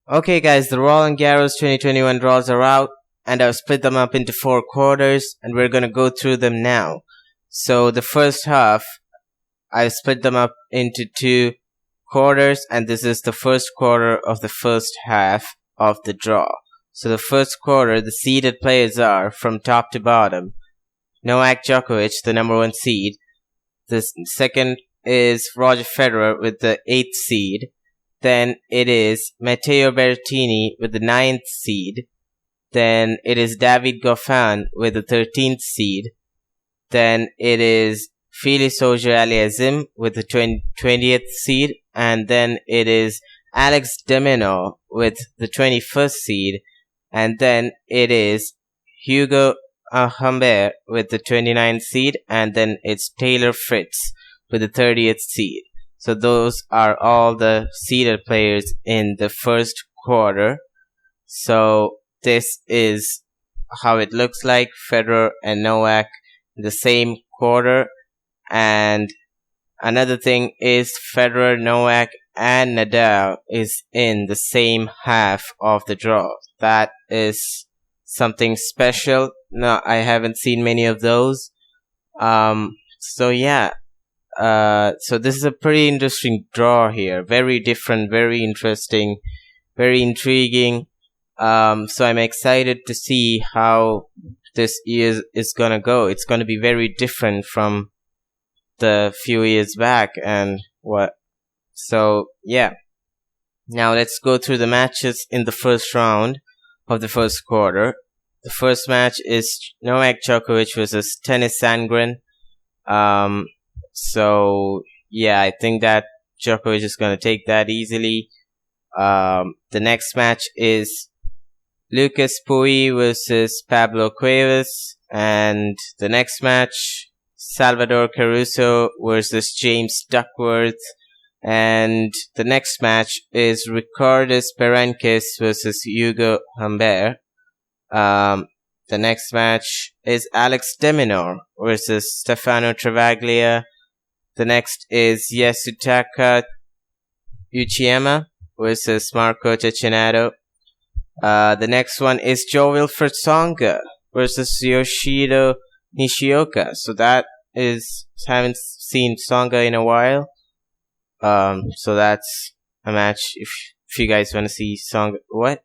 Okay, guys, the Roland Garros 2021 draws are out, and I've split them up into 4 quarters, and we're gonna go through them now. So the first half, I've split them up into 2 quarters, and this is the first quarter of the first half of the draw. So the first quarter, the seeded players are, from top to bottom, Novak Djokovic, the number 1 seed. The second is Roger Federer with the 8th seed. Then it is Matteo Berrettini with the 9th seed. Then it is David Goffin with the 13th seed. Then it is Felix Auger-Aliassime with the 20th seed. And then it is Alex Domino with the 21st seed. And then it is Hugo Humbert with the 29th seed. And then it's Taylor Fritz with the 30th seed. So those are all the seeded players in the first quarter. So this is how it looks like. Federer and Novak in the same quarter. And another thing is Federer, Novak, and Nadal is in the same half of the draw. That is something special. No, I haven't seen many of those. So yeah. So this is a pretty interesting draw here. Very different, very interesting, very intriguing. So I'm excited to see how this year is gonna go. It's gonna be very different from the few years back and what. So yeah. Now let's go through the matches in the first round of the first quarter. The first match is Novak Djokovic versus Tennis Sandgren. So yeah, I think that Djokovic is going to take that easily. The next match is Lucas Pouille versus Pablo Cuevas, and the next match Salvador Caruso versus James Duckworth, and the next match is Ricardus Berankis versus Hugo Humbert. The next match is Alex de Minaur versus Stefano Travaglia. The next is Yasutaka Uchiyama versus Marco Cecchinato. The next one is Jo-Wilfried Tsonga versus Yoshito Nishioka. So that is, haven't seen Tsonga in a while. So that's a match if you guys want to see Tsonga. What?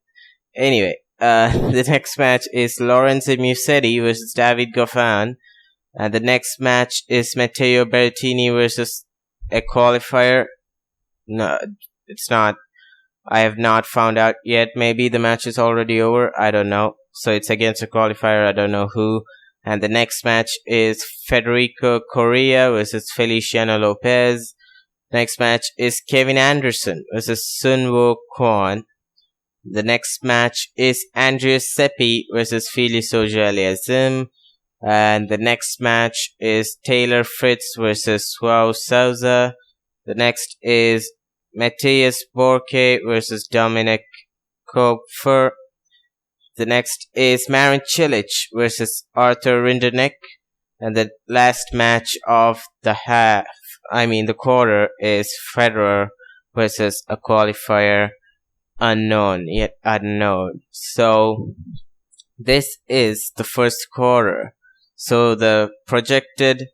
Anyway, the next match is Lorenzo Musetti versus David Goffin. And the next match is Matteo Berrettini versus a qualifier. No, it's not. I have not found out yet. Maybe the match is already over. I don't know. So it's against a qualifier. I don't know who. And the next match is Federico Correa versus Feliciano Lopez. Next match is Kevin Anderson versus Sun Woo Kwon. The next match is Andreas Seppi versus Felix Auger-Aliassime. And the next match is Taylor Fritz versus Joao Souza. The next is Matthias Borke versus Dominic Kopfer. The next is Marin Cilic versus Arthur Rinderknecht. And the last match of the quarter is Federer versus a qualifier yet unknown. So this is the first quarter. So the projected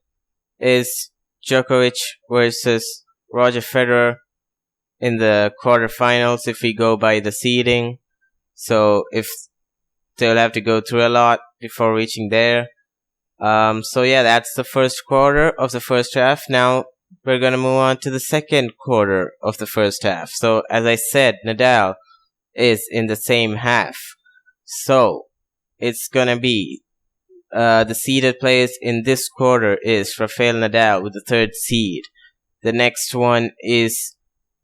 is Djokovic versus Roger Federer in the quarterfinals if we go by the seeding. So if they'll have to go through a lot before reaching there. So yeah, that's the first quarter of the first half. Now we're gonna move on to the second quarter of the first half. So as I said, Nadal is in the same half. So it's gonna be the seeded players in this quarter is Rafael Nadal with the 3rd seed. The next one is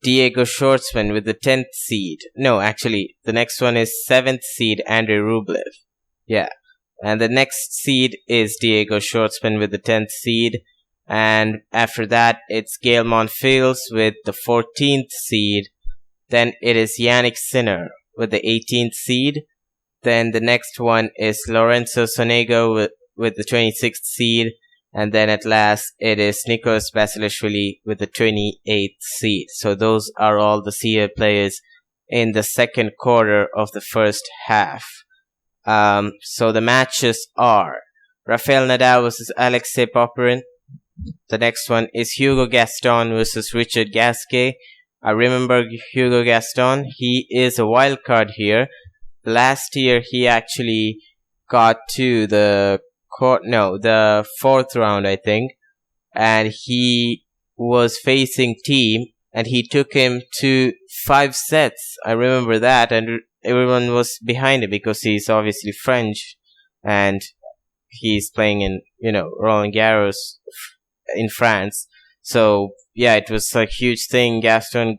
Diego Schwartzman with the 10th seed. No, actually, the next one is 7th seed Andrei Rublev. Yeah. And the next seed is Diego Schwartzman with the 10th seed. And after that, it's Gael Monfils with the 14th seed. Then it is Yannick Sinner with the 18th seed. Then the next one is Lorenzo Sonego with the 26th seed. And then at last, it is Nikos Basilashvili with the 28th seed. So those are all the seeded players in the second quarter of the first half. So the matches are Rafael Nadal versus Alexei Popyrin. The next one is Hugo Gaston versus Richard Gasquet. I remember Hugo Gaston. He is a wild card here. Last year he actually got to the fourth round, I think, and he was facing Thiem, and he took him to 5 sets. I remember that, and everyone was behind him because he's obviously French, and he's playing in, Roland Garros in France. So yeah, it was a huge thing. Gaston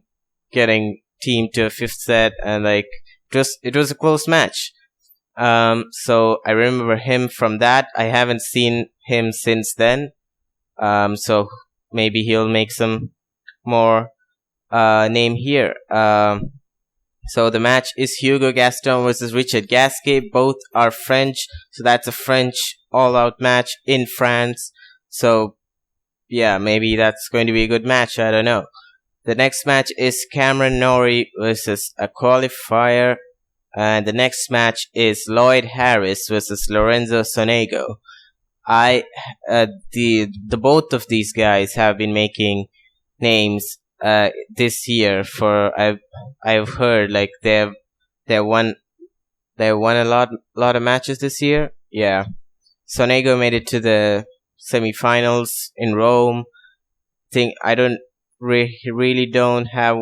getting Thiem to a 5th set, and it was a close match. So I remember him from that. I haven't seen him since then. So maybe he'll make some more name here. So the match is Hugo Gaston versus Richard Gasquet. Both are French, so that's a French all-out match in France. So yeah, maybe that's going to be a good match. I don't know. The next match is Cameron Norrie versus a qualifier. And the next match is Lloyd Harris versus Lorenzo Sonego. The both of these guys have been making names this year. I've heard they won a lot of matches this year. Yeah, Sonego made it to the semifinals in Rome. I don't really don't have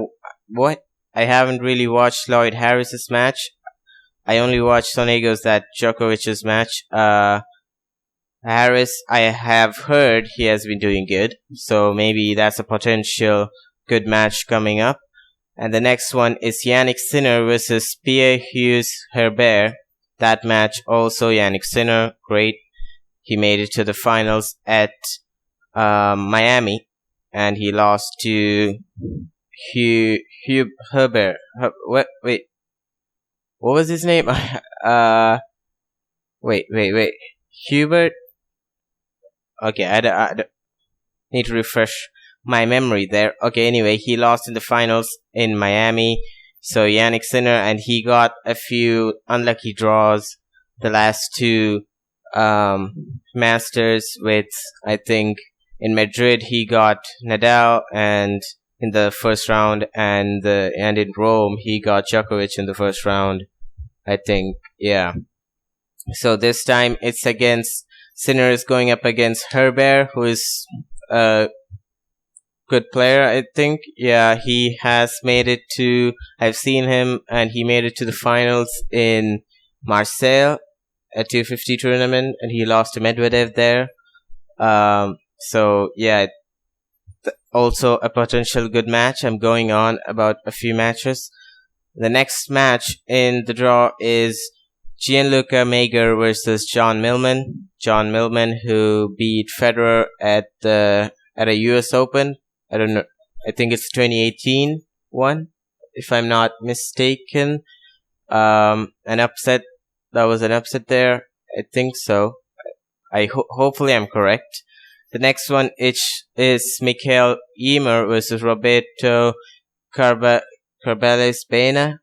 I haven't really watched Lloyd Harris's match. I only watched Sonego's, that Djokovic's match. Harris, I have heard he has been doing good, so maybe that's a potential good match coming up. And the next one is Yannick Sinner versus Pierre Hughes Herbert. That match also Yannick Sinner, great. He made it to the finals at Miami, and he lost to Hugh Herbert. Wait. What was his name? Wait. Hubert? Okay, I need to refresh my memory there. Okay, anyway, he lost in the finals in Miami. So Yannick Sinner, and he got a few unlucky draws the last 2 Masters with, I think, in Madrid he got Nadal and in the first round, and in Rome he got Djokovic in the first round, I think. Yeah. So this time it's against Sinner is going up against Herbert, who is a good player, I think. Yeah, he has made it to, I've seen him, and he made it to the finals in Marseille, a 250 tournament, and he lost to Medvedev there. So yeah, also a potential good match. I'm going on about a few matches. The next match in the draw is Gianluca Mager versus John Millman. John Millman, who beat Federer at a US Open. I don't know. I think it's 2018 one, if I'm not mistaken. An upset. That was an upset there. I think so. Hopefully I'm correct. The next one is Mikhail Ymer versus Roberto Carballes Baena.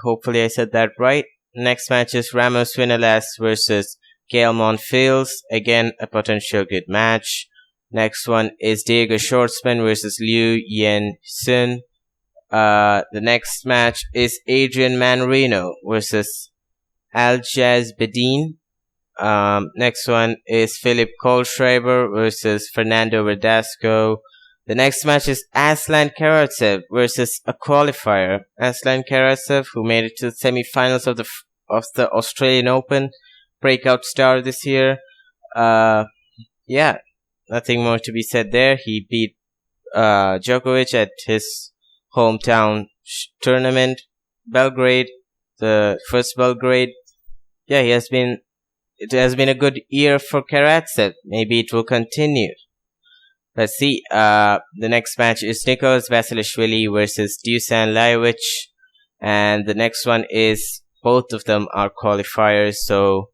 Hopefully I said that right. Next match is Ramos Vinolas versus Gael Monfils. Again, a potential good match. Next one is Diego Schwartzman versus Liu Yen-sun. The next match is Adrian Manarino versus Aljaz Bedin. Next one is Philip Kohlschreiber versus Fernando Verdasco. The next match is Aslan Karatsev versus a qualifier. Aslan Karatsev, who made it to the semi-finals of the Australian Open, breakout star this year. Yeah, nothing more to be said there. He beat Djokovic at his hometown tournament, Belgrade, the first Belgrade. Yeah, it has been a good year for Karatsev. Maybe it will continue. Let's see. The next match is Nicholas Basilashvili versus Dusan Lajovic. And the next one is, both of them are qualifiers, so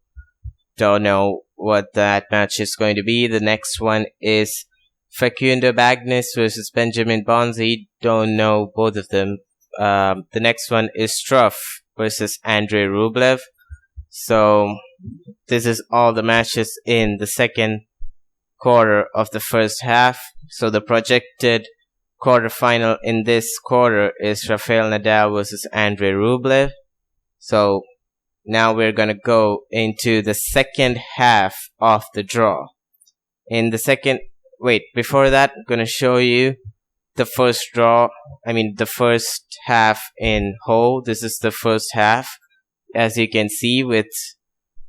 don't know what that match is going to be. The next one is Facundo Bagnis versus Benjamin Bonzi. Don't know both of them. The next one is Struff versus Andrei Rublev. So this is all the matches in the second quarter of the first half. So the projected quarterfinal in this quarter is Rafael Nadal versus Andrei Rublev. So now we're gonna go into the second half of the draw. Before that, I'm gonna show you the first the first half in whole. This is the first half, as you can see with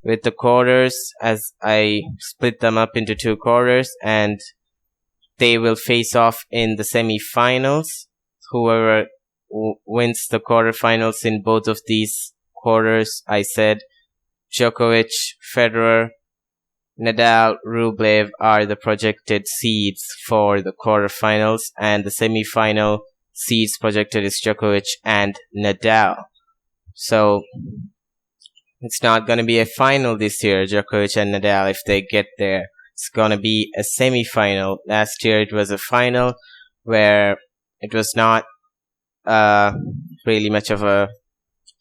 the quarters, as I split them up into two quarters, and they will face off in the semi-finals. Whoever wins the quarterfinals in both of these quarters, I said Djokovic, Federer, Nadal, Rublev are the projected seeds for the quarterfinals, and the semi-final seeds projected is Djokovic and Nadal. So it's not going to be a final this year, Djokovic and Nadal, if they get there. It's going to be a semi-final. Last year it was a final where it was not really much of a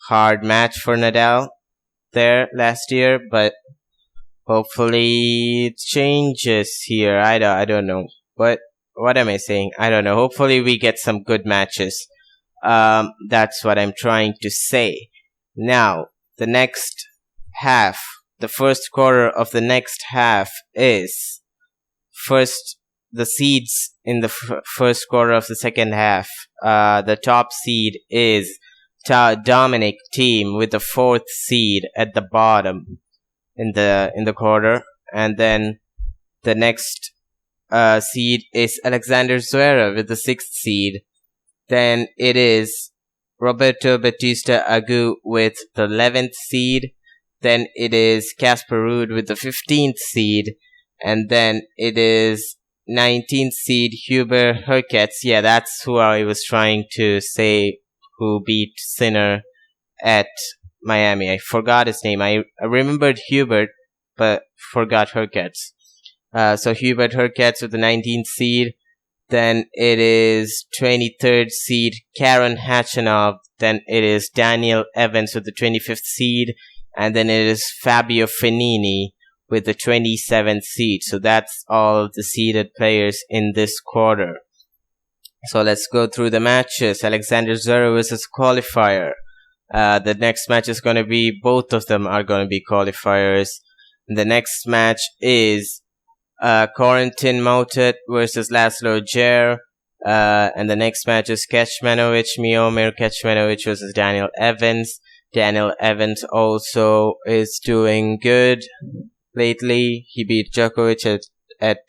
hard match for Nadal there last year, but hopefully it changes here. I don't know. What am I saying? I don't know. Hopefully we get some good matches. That's what I'm trying to say. Now, the next half, the first quarter of the next half is first the seeds in the first quarter of the second half. The top seed is Dominic team with the fourth seed at the bottom in the quarter, and then the next seed is Alexander Zverev with the sixth seed. Then it is Roberto Bautista Agut with the 11th seed. Then it is Casper Ruud with the 15th seed, and then it is 19th seed Hubert Hurkacz. Yeah, that's who I was trying to say, who beat Sinner at Miami. I forgot his name. I remembered Hubert, but forgot Hurkacz. So Hubert Hurkacz with the 19th seed. Then it is 23rd seed Karen Khachanov. Then it is Daniel Evans with the 25th seed. And then it is Fabio Fognini with the 27th seed. So that's all of the seeded players in this quarter. So let's go through the matches. Alexander Zverev versus qualifier. The next match is going to be, both of them are going to be qualifiers. The next match is Corentin Moutet versus Laszlo Djere. And the next match is Miomir Kecmanovic versus Daniel Evans. Daniel Evans also is doing good lately. He beat Djokovic at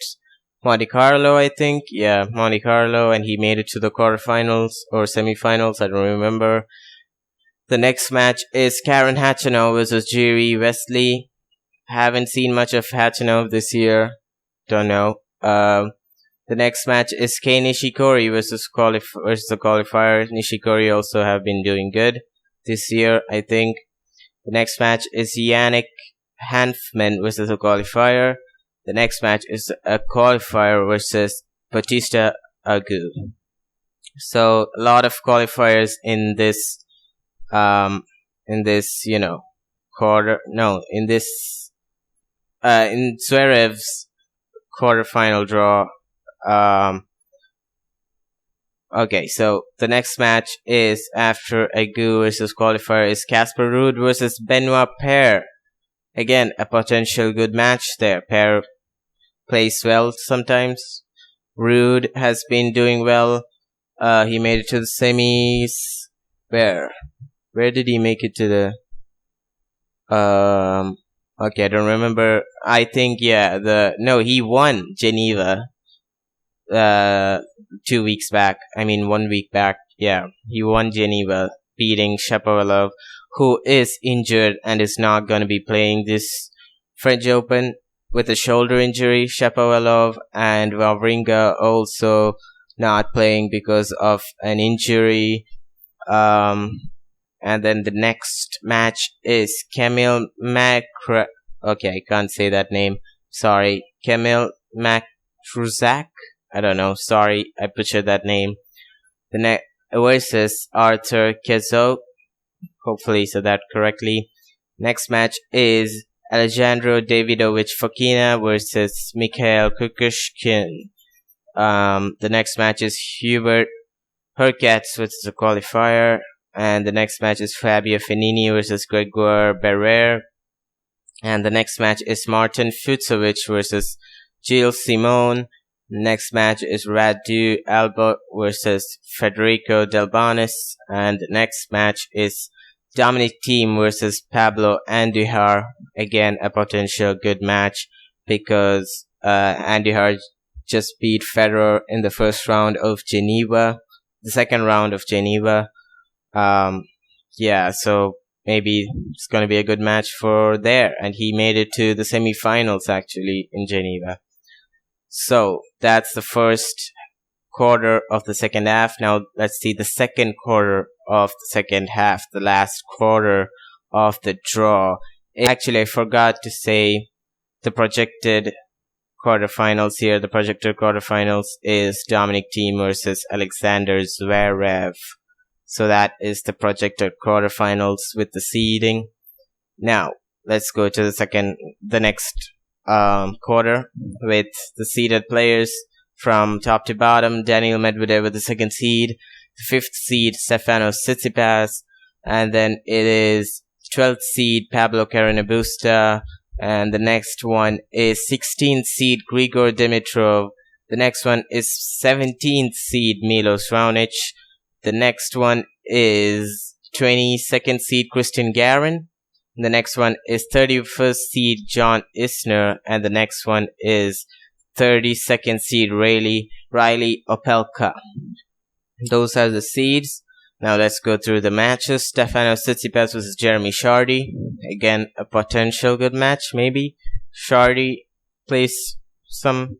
Monte Carlo, I think. Yeah, Monte Carlo, and he made it to the quarterfinals or semifinals, I don't remember. The next match is Karen Khachanov versus Jiri Wesley. Haven't seen much of Khachanov this year. Don't know. The next match is Kei Nishikori versus the qualifier. Nishikori also have been doing good this year, I think. The next match is Yannick Hanfmann versus a qualifier. The next match is a qualifier versus Bautista Agut. So a lot of qualifiers in this quarter. No, in Zverev's quarterfinal draw. Okay, so the next match is after Agut versus qualifier is Casper Ruud versus Benoit Paire. Again, a potential good match there. Paire plays well sometimes. Ruud has been doing well. He made it to the semis. Where did he make it to the? Okay, I don't remember. I think he won Geneva. 2 weeks back. 1 week back. Yeah, he won Geneva, beating Shapovalov, who is injured and is not going to be playing this French Open with a shoulder injury. Shapovalov and Wawrinka also not playing because of an injury. And then the next match is Kamil Okay, I can't say that name. Sorry. Kamil Makruzak. I don't know. Sorry, I butchered that name. versus Arthur Cazot. Hopefully said that correctly. Next match is Alejandro Davidovich Fakina versus Mikhail Kirkushkin. The next match is Hubert Hurkacz versus a qualifier. And the next match is Fabio Fognini versus Gregor Barrère. And the next match is Martin Fucsovics versus Gilles Simon. Next match is Radu Alba versus Federico Delbonis. And the next match is Dominic Thiem versus Pablo Andujar. Again, a potential good match because Andujar just beat Federer in the first round of Geneva, the second round of Geneva. So maybe it's going to be a good match for there. And he made it to the semi-finals actually in Geneva. So that's the first quarter of the second half. Now let's see the second quarter of the second half, the last quarter of the draw. Actually, I forgot to say the projected quarterfinals here. The projected quarterfinals is Dominic Thiem versus Alexander Zverev. So that is the projected quarterfinals with the seeding. Now let's go to the next quarter with the seeded players from top to bottom. Daniil Medvedev with the second seed, the 5th seed Stefano Tsitsipas, and then it is 12th seed Pablo Carreño Busta, and the next one is 16th seed Grigor Dimitrov. The next one is 17th seed Milos Raonic. The next one is 22nd seed Christian Garin. The next one is 31st seed John Isner. And the next one is 32nd seed Riley Opelka. Those are the seeds. Now let's go through the matches. Stefano Tsitsipas versus Jeremy Chardy. Again, a potential good match, maybe. Chardy plays sometimes.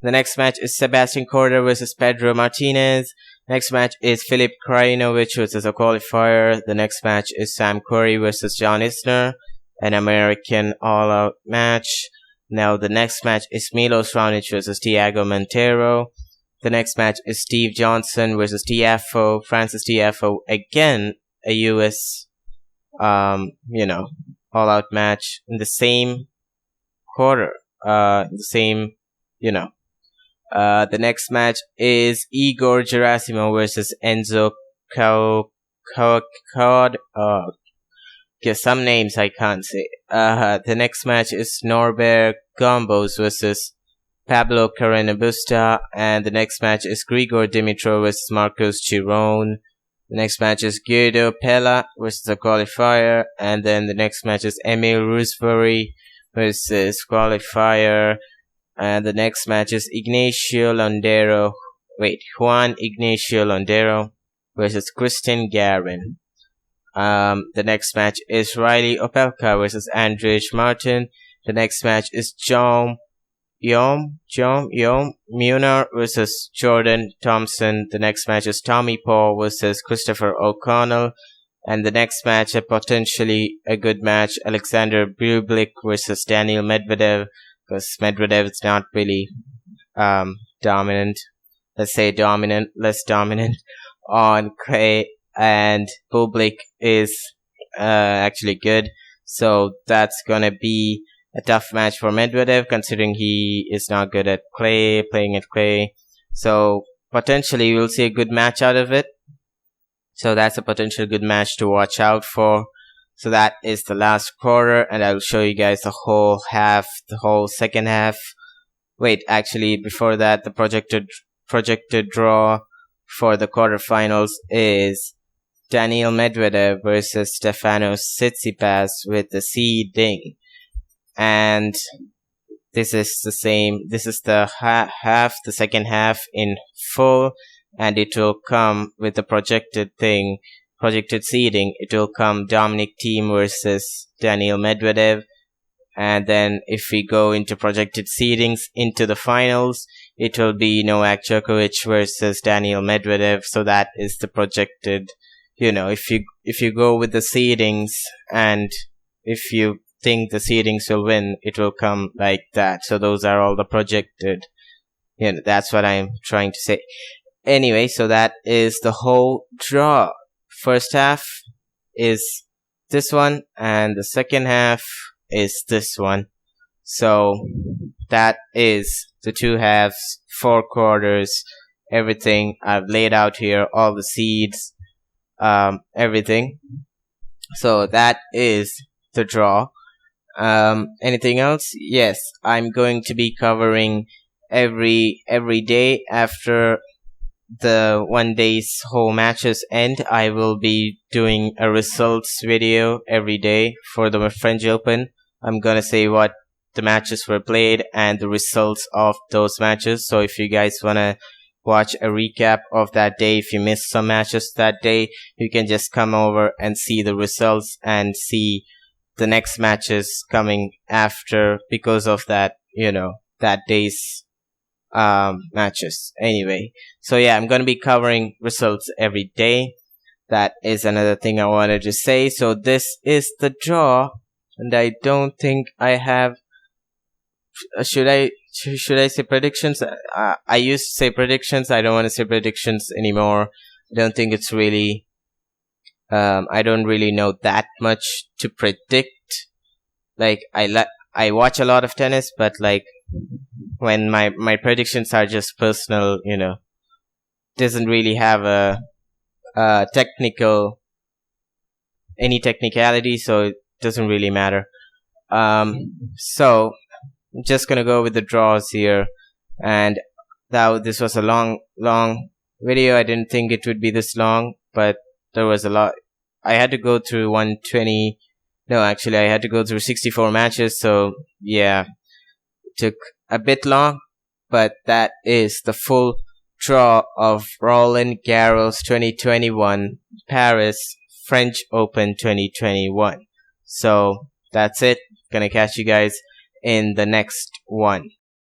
The next match is Sebastian Korda versus Pedro Martinez. Next match is Filip Krajinovic versus a qualifier. The next match is Sam Querrey versus John Isner, an American all-out match. Now the next match is Milos Raonic versus Thiago Monteiro. The next match is Steve Johnson versus Tiafoe, Francis Tiafoe. Again, a US, all-out match in the same quarter. The next match is Igor Gerasimov versus Enzo Caucade. Some names I can't say. The next match is Norbert Gombos versus Pablo Carreño Busta. And the next match is Grigor Dimitrov versus Marcos Giron. The next match is Guido Pella versus a qualifier. And then the next match is Emil Roosevelt versus qualifier. And the next match is Juan Ignacio Londero versus Christian Garin. The next match is Riley Opelka versus Andrej Martin. The next match is Jaume Munar versus Jordan Thompson. The next match is Tommy Paul versus Christopher O'Connell. And the next match, potentially a good match, Alexander Blueblick versus Daniil Medvedev, because Medvedev is not really dominant. Let's say less dominant on clay, and Blueblick is actually good. So that's gonna be a tough match for Medvedev, considering he is not good at playing at clay. So potentially we'll see a good match out of it. So that's a potential good match to watch out for. So that is the last quarter, and I'll show you guys the whole second half. Wait, actually, before that, the projected draw for the quarterfinals is Daniil Medvedev versus Stefano Tsitsipas with the seeding. And this is the same. This is the the second half in full, and it will come with the projected seeding. It will come Dominic Thiem versus Daniil Medvedev. And then if we go into projected seedings into the finals, it will be Novak Djokovic versus Daniil Medvedev. So that is the projected, if you go with the seedings, and if you think the seedings will win, it will come like that. So those are all the projected That's what I'm trying to say. Anyway, so that is the whole draw. First half is this one, and the second half is this one. So that is the two halves, 4 quarters, everything I've laid out here, all the seeds, everything. So that is the draw. Anything else? Yes, I'm going to be covering every day after the 1 day's whole matches end. I will be doing a results video every day for the French Open. I'm gonna say what the matches were played and the results of those matches. So if you guys wanna watch a recap of that day, if you missed some matches that day, you can just come over and see the results and see the next matches coming after because of that, that day's matches. Anyway, so yeah, I'm gonna be covering results every day. That is another thing I wanted to say. So this is the draw, and I don't think I have. Should I say predictions? I used to say predictions. I don't want to say predictions anymore. I don't think it's really. I don't really know that much to predict. Like I watch a lot of tennis, but like when my predictions are just personal, doesn't really have a any technicality, so it doesn't really matter. So I'm just gonna go with the draws here, and this was a long video. I didn't think it would be this long, but there was a lot. I had to go through 120. No, actually, I had to go through 64 matches. So yeah, it took a bit long, but that is the full draw of Roland Garros 2021 Paris French Open 2021. So that's it. Gonna catch you guys in the next one.